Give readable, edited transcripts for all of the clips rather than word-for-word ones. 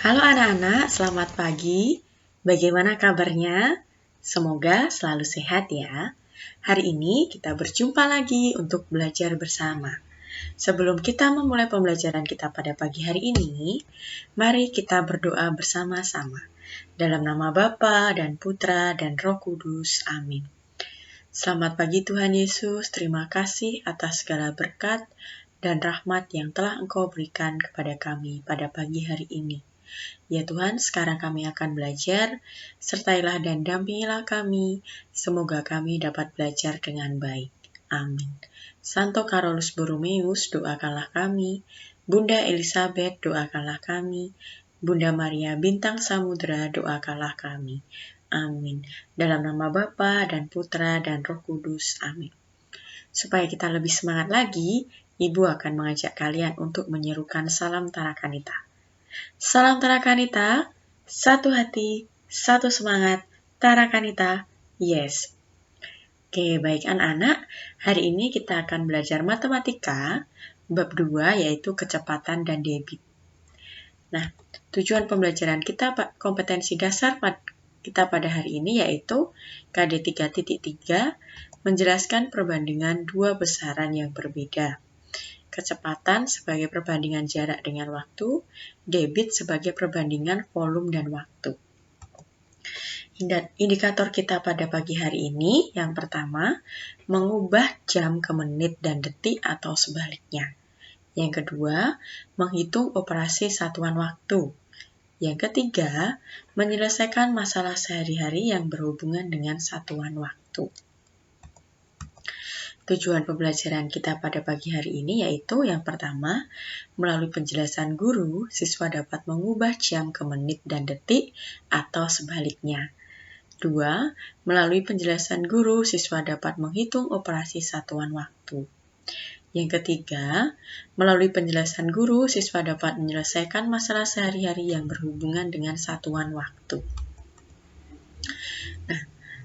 Halo anak-anak, selamat pagi. Bagaimana kabarnya? Semoga selalu sehat ya. Hari ini kita berjumpa lagi untuk belajar bersama. Sebelum kita memulai pembelajaran kita pada pagi hari ini, mari kita berdoa bersama-sama. Dalam nama Bapa dan Putra dan Roh Kudus. Amin. Selamat pagi Tuhan Yesus, terima kasih atas segala berkat dan rahmat yang telah Engkau berikan kepada kami pada pagi hari ini. Ya Tuhan, sekarang kami akan belajar, sertailah dan dampingilah kami, semoga kami dapat belajar dengan baik. Amin. Santo Carolus Borromeus, doakanlah kami. Bunda Elizabeth, doakanlah kami. Bunda Maria Bintang Samudra, doakanlah kami. Amin. Dalam nama Bapa dan Putra dan Roh Kudus. Amin. Supaya kita lebih semangat lagi, Ibu akan mengajak kalian untuk menyerukan salam Tarakanita. Salam Tarakanita, satu hati, satu semangat, Tarakanita, yes. Oke, baik anak-anak, hari ini kita akan belajar matematika, bab 2 yaitu kecepatan dan debit. Nah, tujuan pembelajaran kita, kompetensi dasar kita pada hari ini yaitu KD 3.3, menjelaskan perbandingan dua besaran yang berbeda. Kecepatan sebagai perbandingan jarak dengan waktu, debit sebagai perbandingan volume dan waktu. Indikator kita pada pagi hari ini, yang pertama, mengubah jam ke menit dan detik atau sebaliknya. Yang kedua, menghitung operasi satuan waktu. Yang ketiga, menyelesaikan masalah sehari-hari yang berhubungan dengan satuan waktu. Tujuan pembelajaran kita pada pagi hari ini yaitu yang pertama, melalui penjelasan guru, siswa dapat mengubah jam ke menit dan detik atau sebaliknya. 2. Melalui penjelasan guru, siswa dapat menghitung operasi satuan waktu. Yang ketiga, melalui penjelasan guru, siswa dapat menyelesaikan masalah sehari-hari yang berhubungan dengan satuan waktu. Nah,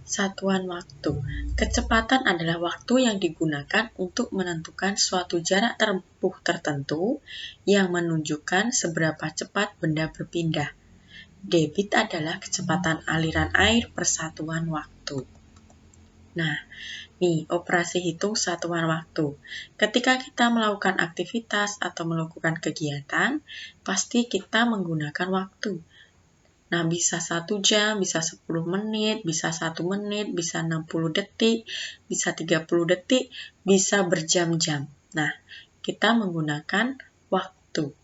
satuan waktu. Kecepatan adalah waktu yang digunakan untuk menentukan suatu jarak tempuh tertentu yang menunjukkan seberapa cepat benda berpindah. Debit adalah kecepatan aliran air per satuan waktu. Nah, nih operasi hitung satuan waktu. Ketika kita melakukan aktivitas atau melakukan kegiatan, pasti kita menggunakan waktu. Nah, bisa 1 jam, bisa 10 menit, bisa 1 menit, bisa 60 detik, bisa 30 detik, bisa berjam-jam. Nah, kita menggunakan waktu.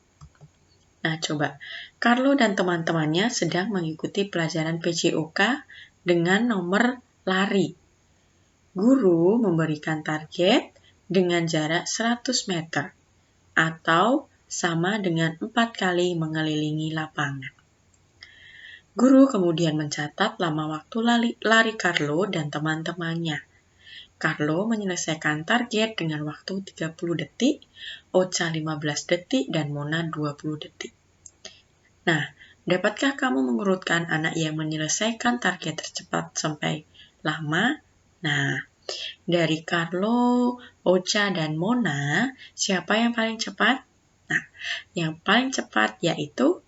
Nah, coba. Carlo dan teman-temannya sedang mengikuti pelajaran PJOK dengan nomor lari. Guru memberikan target dengan jarak 100 meter atau sama dengan 4 kali mengelilingi lapangan. Guru kemudian mencatat lama waktu lari Carlo dan teman-temannya. Carlo menyelesaikan target dengan waktu 30 detik, Ocha 15 detik, dan Mona 20 detik. Nah, dapatkah kamu mengurutkan anak yang menyelesaikan target tercepat sampai lama? Nah, dari Carlo, Ocha, dan Mona, siapa yang paling cepat? Nah, yang paling cepat yaitu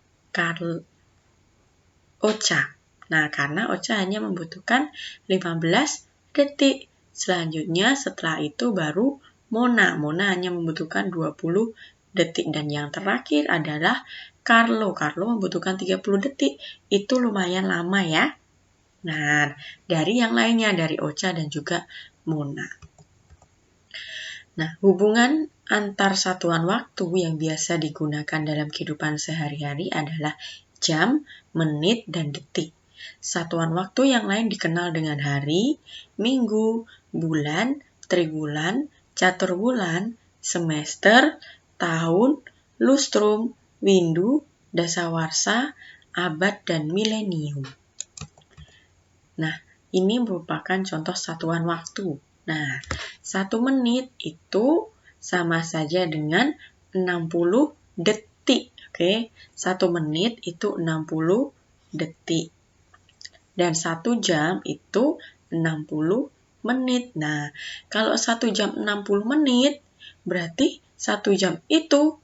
Ocha. Nah, karena Ocha hanya membutuhkan 15 detik. Selanjutnya, setelah itu baru Mona. Mona hanya membutuhkan 20 detik. Dan yang terakhir adalah Carlo. Carlo membutuhkan 30 detik. Itu lumayan lama ya. Nah, dari yang lainnya, dari Ocha dan juga Mona. Nah, hubungan antar satuan waktu yang biasa digunakan dalam kehidupan sehari-hari adalah jam, menit, dan detik. Satuan waktu yang lain dikenal dengan hari, minggu, bulan, triwulan, caturbulan, semester, tahun, lustrum, windu, dasawarsa, abad, dan milenium. Nah, ini merupakan contoh satuan waktu. Nah, 1 menit itu sama saja dengan 60 detik. Oke, 1 menit itu 60 detik. Dan 1 jam itu 60 menit. Nah, kalau 1 jam 60 menit, berarti 1 jam itu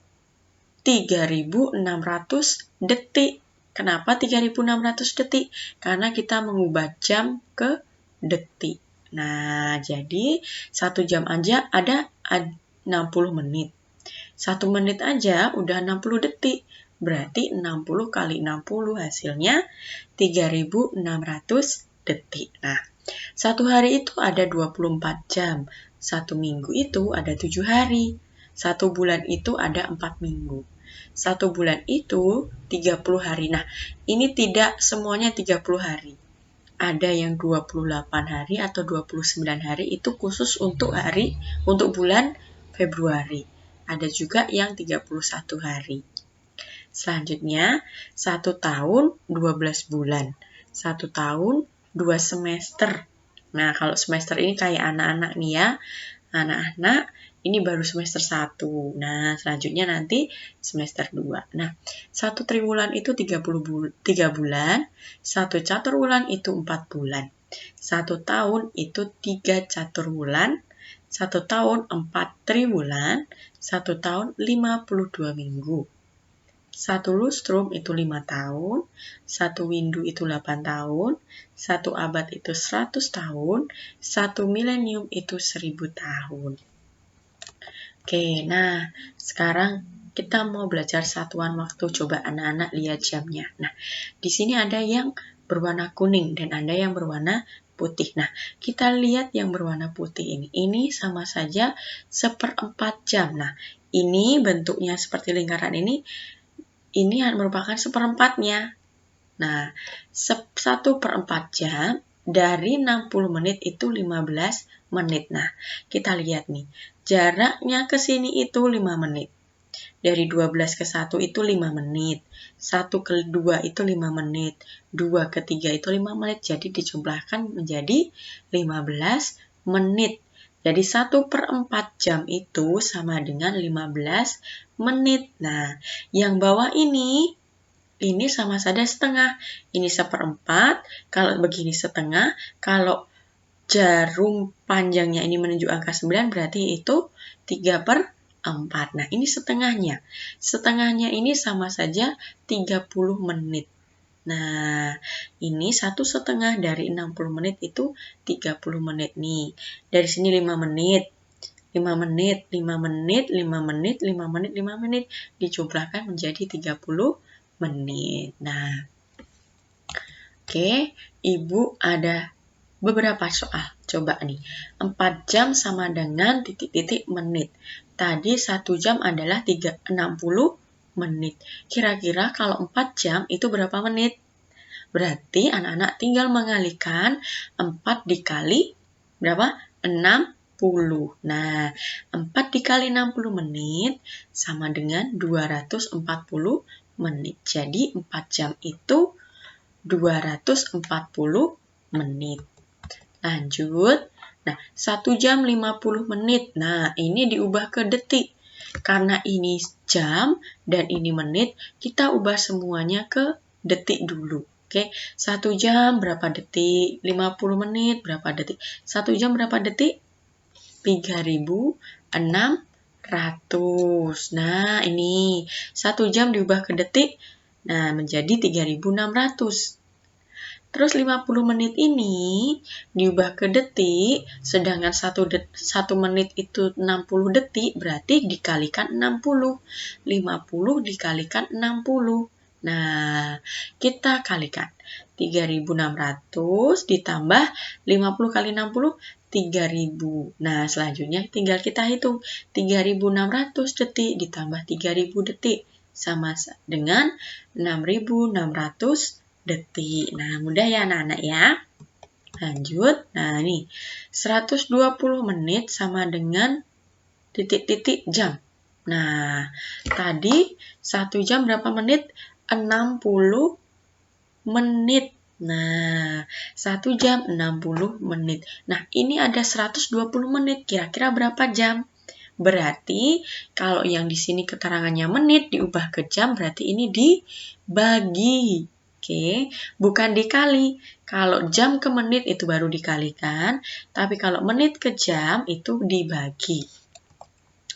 3.600 detik. Kenapa 3600 detik? Karena kita mengubah jam ke detik. Nah, jadi 1 jam aja ada 60 menit. 1 menit aja udah 60 detik. Berarti 60 kali 60 hasilnya 3600 detik. Nah, 1 hari itu ada 24 jam. 1 minggu itu ada 7 hari. 1 bulan itu ada 4 minggu. 1 bulan itu 30 hari. Nah, ini tidak semuanya 30 hari. Ada yang 28 hari atau 29 hari itu khusus untuk bulan Februari. Ada juga yang 31 hari. Selanjutnya, 1 tahun 12 bulan. 1 tahun 2 semester. Nah, kalau semester ini kayak anak-anak nih ya. Anak-anak ini baru semester 1. Nah, selanjutnya nanti semester 2. Nah, 1 triwulan itu 3 bulan, 1 caturwulan itu 4 bulan. 1 tahun itu 3 caturwulan, 1 tahun 4 triwulan, 1 tahun 52 minggu. 1 lustrum itu 5 tahun, 1 windu itu 8 tahun, 1 abad itu 100 tahun, 1 milenium itu 1000 tahun. Oke, nah sekarang kita mau belajar satuan waktu. Coba anak-anak lihat jamnya. Nah, di sini ada yang berwarna kuning dan ada yang berwarna putih. Nah, kita lihat yang berwarna putih ini. Ini sama saja 1/4 jam. Nah, ini bentuknya seperti lingkaran ini merupakan 1/4-nya. Nah, 1/4 jam dari 60 menit itu 15 menit. Nah, kita lihat nih. Jaraknya ke sini itu 5 menit. Dari 12 ke 1 itu 5 menit. 1 ke 2 itu 5 menit. 2 ke 3 itu 5 menit. Jadi dijumlahkan menjadi 15 menit. Jadi 1/4 jam itu sama dengan 15 menit. Nah, yang bawah ini sama saja setengah. Ini 1/4, kalau begini setengah. Kalau jarum panjangnya ini menunjuk angka 9, berarti itu 3/4. Nah, ini setengahnya. Setengahnya ini sama saja 30 menit. Nah, ini 1/2 dari 60 menit itu 30 menit nih. Dari sini 5 menit. 5 menit, 5 menit, 5 menit, 5 menit, 5 menit. Dijumlahkan menjadi 30 menit. Nah, oke, Ibu ada beberapa soal. Coba nih, 4 jam sama dengan titik-titik menit. Tadi 1 jam adalah 60 menit. Kira-kira kalau 4 jam itu berapa menit? Berarti anak-anak tinggal mengalikan 4 dikali berapa? 60. Nah, 4 dikali 60 menit sama dengan 240 menit. Jadi 4 jam itu 240 menit. Lanjut. Nah, 1 jam 50 menit. Nah, ini diubah ke detik. Karena ini jam dan ini menit, kita ubah semuanya ke detik dulu. Oke, 1 jam berapa detik? 50 menit berapa detik? 1 jam berapa detik? 3600. Nah, ini 1 jam diubah ke detik. Nah, menjadi 3600. Terus 50 menit ini diubah ke detik, sedangkan 1 menit itu 60 detik, berarti dikalikan 60. 50 dikalikan 60. Nah, kita kalikan. 3600 ditambah 50 kali 60, 3000. Nah, selanjutnya tinggal kita hitung. 3600 detik ditambah 3000 detik sama dengan 6600 detik. Nah, mudah ya anak-anak ya. Lanjut. Nah, nih. 120 menit sama dengan titik-titik jam. Nah, tadi 1 jam berapa menit? 60 menit. Nah, 1 jam 60 menit. Nah, ini ada 120 menit. Kira-kira berapa jam? Berarti kalau yang di sini keterangannya menit diubah ke jam, berarti ini dibagi. Oke, bukan dikali. Kalau jam ke menit itu baru dikalikan, tapi kalau menit ke jam itu dibagi.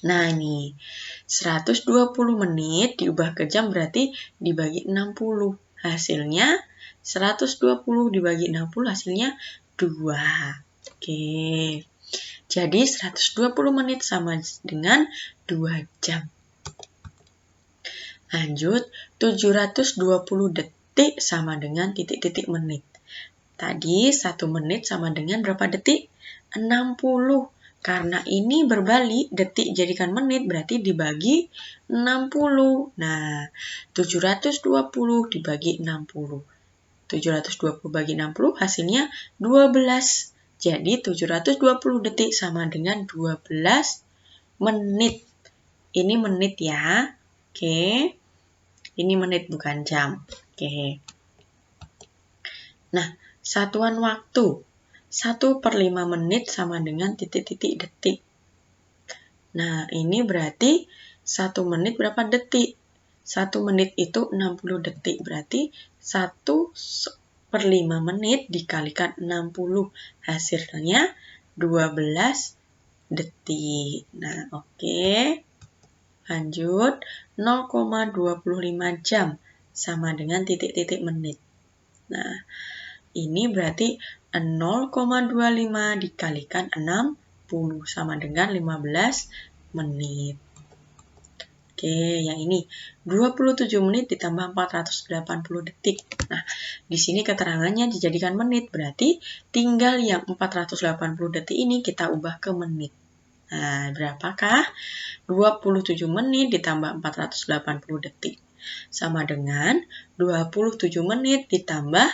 Nah, ini 120 menit diubah ke jam berarti dibagi 60. hasilnya 120 dibagi 60 hasilnya 2. Oke. Jadi 120 menit sama dengan 2 jam. Lanjut, 720 detik sama dengan titik-titik menit. Tadi 1 menit sama dengan berapa detik? 60. Karena ini berbalik, detik jadikan menit berarti dibagi 60. Nah, 720 dibagi 60. 720 bagi 60 hasilnya 12. Jadi 720 detik sama dengan 12 menit. Ini menit ya. Oke. Ini menit bukan jam. Oke. Nah, satuan waktu. 1/5 menit sama dengan titik-titik detik. Nah, ini berarti 1 menit berapa detik? 1 menit itu 60 detik. Berarti 1/5 menit dikalikan 60. Hasilnya 12 detik. Nah, oke. Lanjut, 0,25 jam sama dengan titik-titik menit. Nah, ini berarti 0,25 dikalikan 60 sama dengan 15 menit. Oke, yang ini 27 menit ditambah 480 detik. Nah, di sini keterangannya dijadikan menit, berarti tinggal yang 480 detik ini kita ubah ke menit. Nah, berapakah? 27 menit ditambah 480 detik. Sama dengan 27 menit ditambah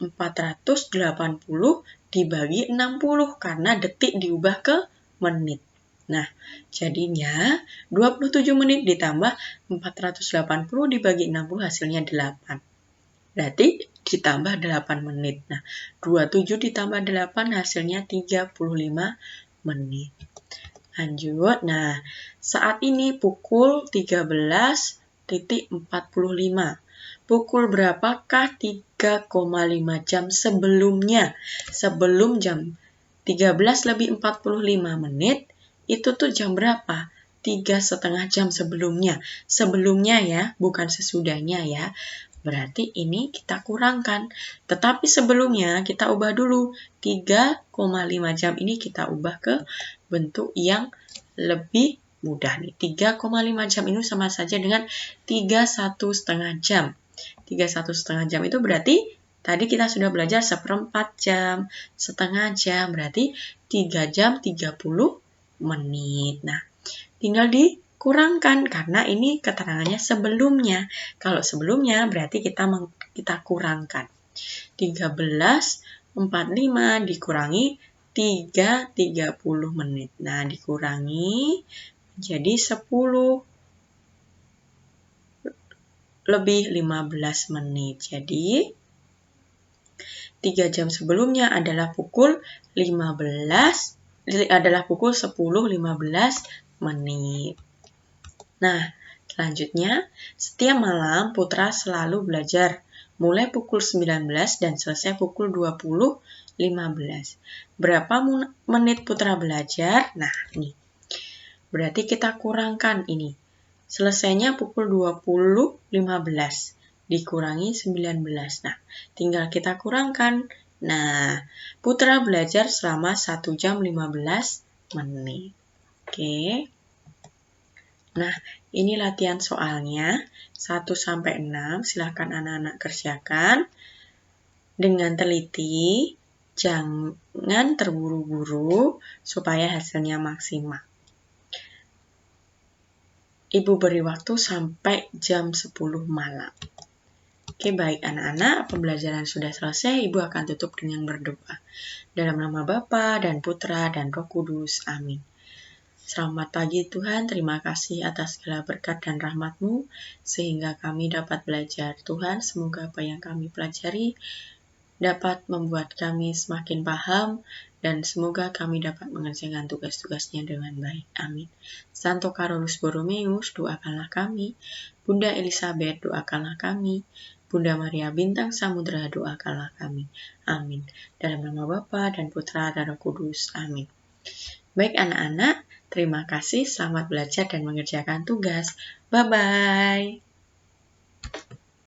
480 dibagi 60 karena detik diubah ke menit. Nah, jadinya 27 menit ditambah 480 dibagi 60 hasilnya 8. Berarti ditambah 8 menit. Nah, 27 ditambah 8 hasilnya 35 menit. Lanjut, nah saat ini pukul 13.45. Pukul berapakah 3,5 jam sebelumnya? Sebelum jam 13 lebih 45 menit, itu tuh jam berapa? 3,5 jam sebelumnya. Sebelumnya ya, bukan sesudahnya ya. Berarti ini kita kurangkan. Tetapi sebelumnya kita ubah dulu. 3,5 jam ini kita ubah ke bentuk yang lebih mudah nih. 3,5 jam ini sama saja dengan 31,5 jam. 31,5 jam itu berarti tadi kita sudah belajar 1/4 jam, setengah jam, berarti 3 jam 30 menit. Nah, tinggal dikurangkan karena ini keterangannya sebelumnya. Kalau sebelumnya berarti kita kurangkan. 13.45 dikurangi 3:30 menit. Nah, dikurangi jadi 10 lebih 15 menit. Jadi 3 jam sebelumnya adalah pukul 10:15 menit. Nah, selanjutnya setiap malam Putra selalu belajar mulai pukul 19 dan selesai pukul 20.15. Berapa menit Putra belajar? Nah, ini. Berarti kita kurangkan ini. Selesainya pukul 20.15 dikurangi 19. Nah, tinggal kita kurangkan. Nah, Putra belajar selama 1 jam 15 menit. Oke. Nah, ini latihan soalnya 1-6. Silahkan anak-anak kerjakan dengan teliti. Jangan terburu-buru supaya hasilnya maksimal. Ibu beri waktu sampai jam 10 malam. Oke, baik anak-anak, pembelajaran sudah selesai. Ibu akan tutup dengan berdoa. Dalam nama Bapa dan Putra dan Roh Kudus. Amin. Selamat pagi Tuhan, terima kasih atas segala berkat dan rahmat-Mu, sehingga kami dapat belajar. Tuhan, semoga apa yang kami pelajari dapat membuat kami semakin paham, dan semoga kami dapat mengerjakan tugas-tugasnya dengan baik. Amin. Santo Carolus Borromeus, doakanlah kami. Bunda Elizabeth, doakanlah kami. Bunda Maria Bintang Samudra, doakanlah kami. Amin. Dalam nama Bapa dan Putra dan Roh Kudus. Amin. Baik anak-anak, terima kasih. Selamat belajar dan mengerjakan tugas. Bye-bye.